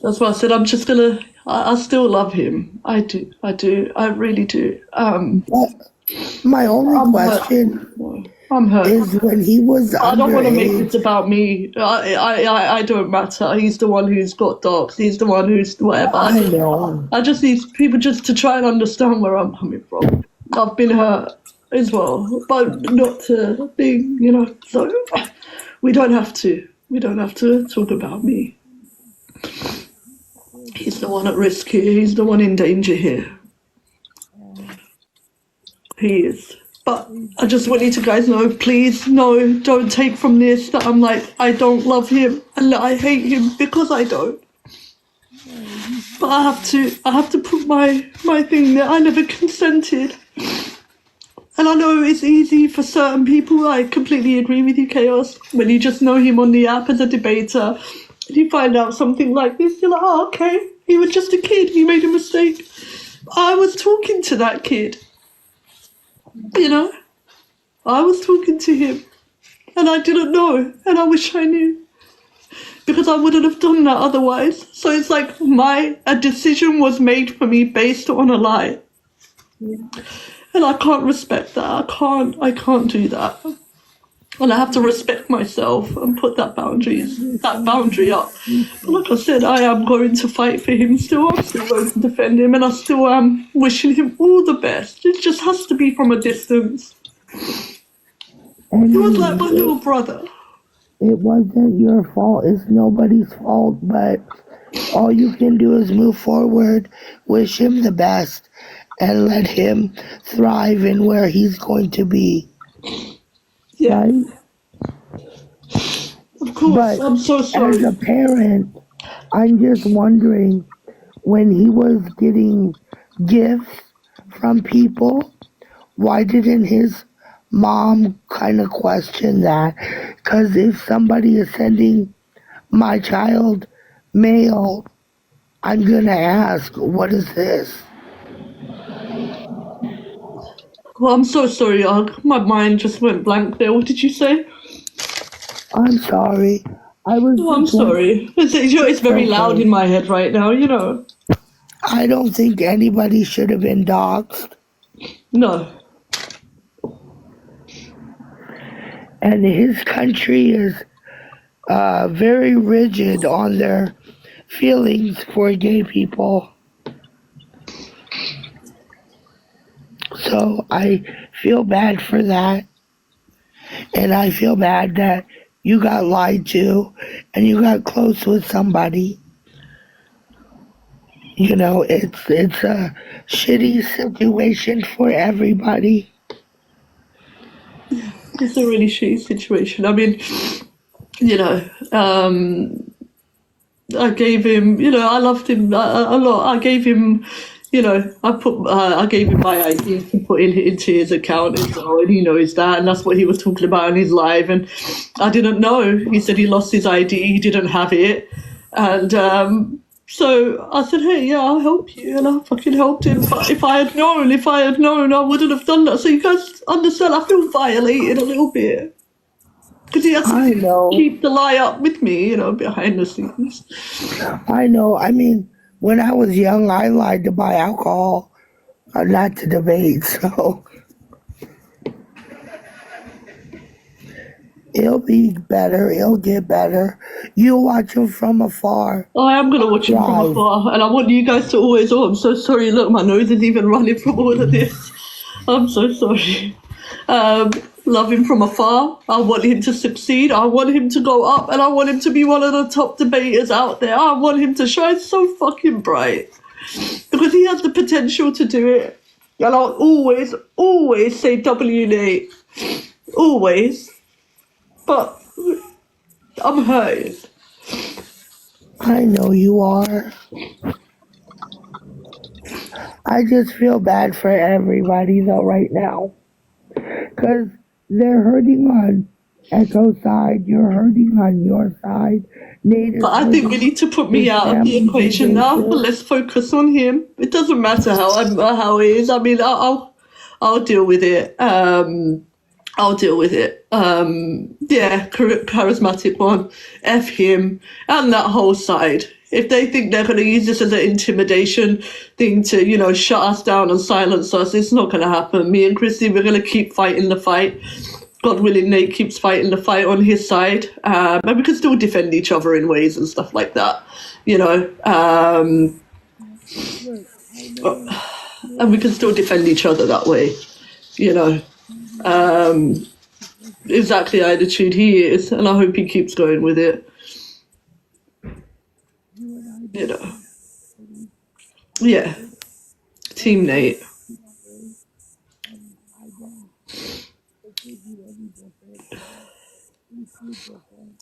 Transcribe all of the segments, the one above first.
That's why I said I'm just gonna. I still love him. I do. I do. I really do. But my only I'm hurt. question I'm hurt. is when he was I don't want to make underage. this about me. I don't matter. He's the one who's got dogs. He's the one who's whatever. I know. I just need people just to try and understand where I'm coming from. I've been hurt as well, but not to be, so we don't have to. We don't have to talk about me. He's the one at risk here. He's the one in danger here. He is. But I just want you to guys know, please, no, don't take from this that I'm like, I don't love him and that I hate him, because I don't. But I have to put my thing there. I never consented. And I know it's easy for certain people. I completely agree with you, Chaos. When you just know him on the app as a debater, and you find out something like this, you're like, oh, okay, he was just a kid. He made a mistake. I was talking to that kid. I was talking to him. And I didn't know. And I wish I knew. Because I wouldn't have done that otherwise. So it's like a decision was made for me based on a lie. And I can't respect that. I can't do that. And I have to respect myself and put that boundary up. But like I said, I am going to fight for him still. I'm still going to defend him, and I still am wishing him all the best. It just has to be from a distance. He was like my little brother. It wasn't your fault. It's nobody's fault, but all you can do is move forward, wish him the best, and let him thrive in where he's going to be. Yeah. Right? Of course, But I'm so sorry. as a parent, I'm just wondering, when he was getting gifts from people, why didn't his mom kind of question that? Because if somebody is sending my child mail, I'm going to ask, what is this? Well, I'm so sorry, my mind just went blank there. What did you say? I'm sorry. I was Oh, I'm just wondering. sorry. It's very loud in my head right now, I don't think anybody should have been doxxed. No. And his country is very rigid on their feelings for gay people. So I feel bad for that. And I feel bad that you got lied to and you got close with somebody. It's a shitty situation for everybody. It's a really shitty situation. I mean, I gave him, I loved him a lot. I gave him, I gave him my ID to put into his account as well, and he knows that, and that's what he was talking about in his live, and I didn't know. He said he lost his ID, he didn't have it, and so I said, hey, yeah, I'll help you, and I fucking helped him. But if I had known, I wouldn't have done that. So you guys understand, I feel violated a little bit. Because he has I to know. keep the lie up with me, behind the scenes. I know. I mean, when I was young, I lied to buy alcohol, not to debate. So it'll be better. It'll get better. You watch him from afar. I am going to watch him from Drive. afar, and I want you guys to always, I'm so sorry, look, my nose is even running from all of this. I'm so sorry. Love him from afar. I want him to succeed. I want him to go up, and I want him to be one of the top debaters out there. I want him to shine so fucking bright, because he has the potential to do it. And I'll always, always say W Nate. Always. But I'm hurting. I know you are. I just feel bad for everybody though right now. Because they're hurting on Echo's side, you're hurting on your side. Nate is But I think we hurting need to put me his out of the family's equation now. engagement. Let's focus on him. It doesn't matter how it is. I mean, I'll deal with it. I'll deal with it. Yeah, charismatic one. F him and that whole side. If they think they're going to use this as an intimidation thing to, you know, shut us down and silence us, it's not going to happen. Me and Chrissy, we're going to keep fighting the fight. God willing, Nate keeps fighting the fight on his side. And we can still defend each other in ways and stuff like that, you know. And we can still defend each other that way, you know. Exactly the attitude he is, and I hope he keeps going with it. You know. Yeah. Team Nate.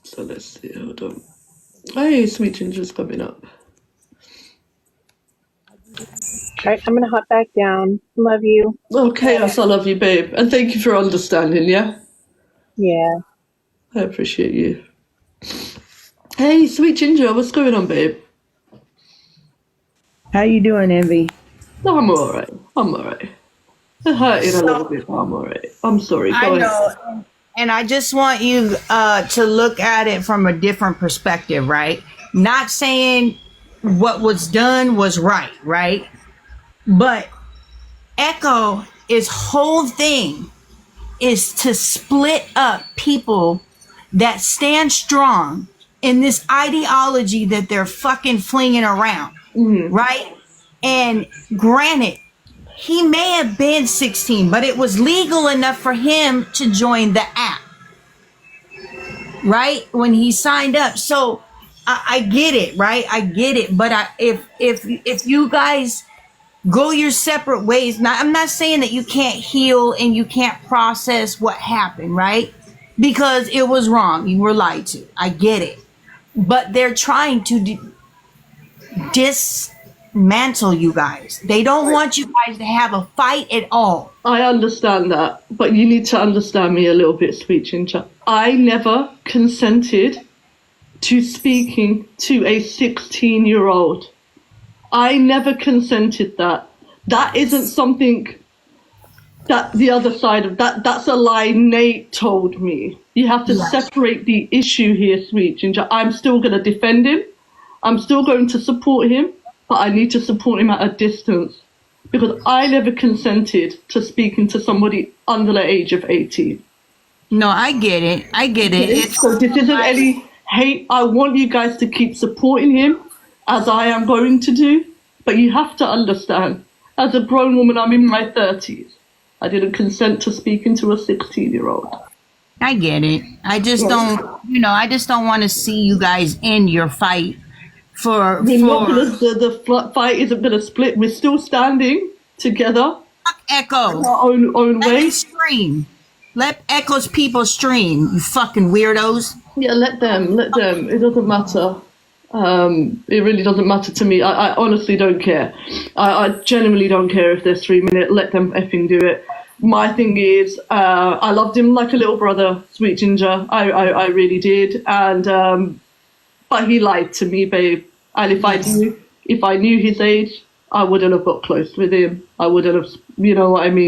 So let's see, hold on. Hey, Sweet Ginger's coming up. All right, I'm gonna hop back down. Love you. Okay, yes, I love you, babe. And thank you for understanding, yeah? Yeah. I appreciate you. Hey, Sweet Ginger, what's going on, babe? How you doing, Envy? No, I'm alright. I'm alright. It hurting a little bit, but I'm alright. I'm sorry. Go I ahead. know, and I just want you to look at it from a different perspective, right? Not saying what was done was right? But Echo, his whole thing is to split up people that stand strong in this ideology that they're fucking flinging around, right? And granted, he may have been 16, but it was legal enough for him to join the app, right? When he signed up. So I get it, right? I get it. But if you guys go your separate ways, now I'm not saying that you can't heal and you can't process what happened, right? Because it was wrong. You were lied to. I get it. But they're trying to dismantle you guys. They don't want you guys to have a fight at all. I understand that, but you need to understand me a little bit, Sweet Ginger. I never consented to speaking to a 16-year-old. I never consented that. That isn't something that the other side of that's a lie Nate told me. You have to separate the issue here, Sweet Ginger. I'm still going to defend him. I'm still going to support him, but I need to support him at a distance because I never consented to speaking to somebody under the age of 18. No, I get it. I get it. So this isn't any hate. I want you guys to keep supporting him as I am going to do, but you have to understand, as a grown woman, I'm in my 30s. I didn't consent to speaking to a 16-year-old. I get it. I just don't, I just don't want to see you guys end your fight for The fight isn't going to split. We're still standing together. Echo. In our own Let way. him stream. Let Echo's people stream, you fucking weirdos. Yeah, let them. It doesn't matter. It really doesn't matter to me. I honestly don't care. I genuinely don't care if they're streaming it. Let them effing do it. My thing is, I loved him like a little brother, Sweet Ginger. I really did. And but he lied to me, babe. And if I knew his age, I wouldn't have got close with him. I wouldn't have,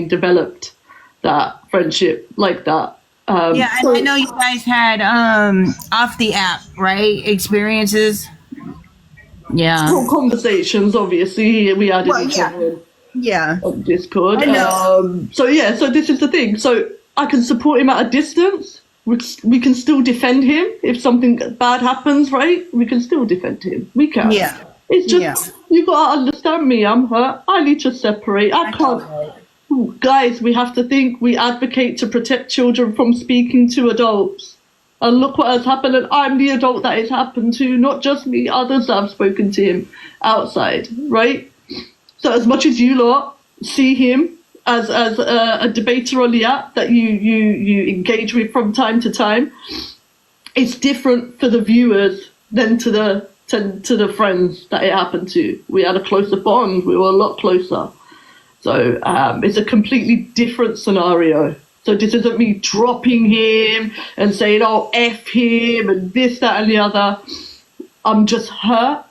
developed that friendship like that. Yeah, and I know you guys had off the app, right? Experiences. Yeah. Conversations, obviously, we had each other on Discord. I know. So this is the thing. So I can support him at a distance. We can still defend him if something bad happens, right? We can still defend him. We can. Yeah. It's just you gotta understand me. I'm hurt. I need to separate. I can't. Guys, we have to think. We advocate to protect children from speaking to adults. And look what has happened. And I'm the adult that it's happened to, not just me, others that have spoken to him outside, right? So as much as you lot see him as a debater on the app that you engage with from time to time, it's different for the viewers than to the friends that it happened to. We had a closer bond. We were a lot closer. So it's a completely different scenario. So this isn't me dropping him and saying, oh, F him and this, that and the other. I'm just hurt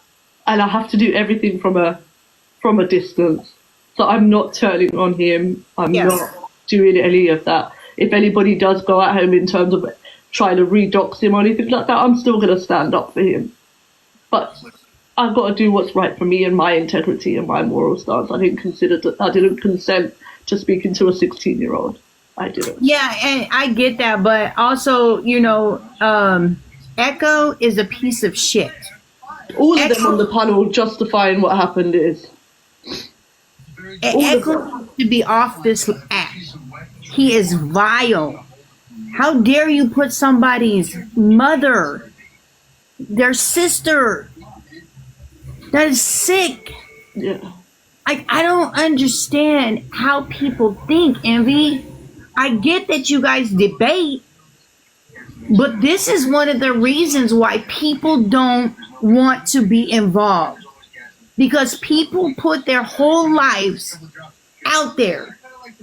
and I have to do everything from a distance. So I'm not turning on him. I'm not doing any of that. If anybody does go at him in terms of trying to redox him or anything like that, I'm still going to stand up for him. But I've got to do what's right for me and my integrity and my moral stance. I didn't consent to speaking to a 16-year-old. I didn't. Yeah, and I get that, but also, Echo is a piece of shit. All of them on the panel justifying what happened is. Echo needs to be off this app. He is vile. How dare you put somebody's mother, their sister? That is sick. Yeah. I don't understand how people think, Envy. I get that you guys debate, but this is one of the reasons why people don't want to be involved. Because people put their whole lives out there.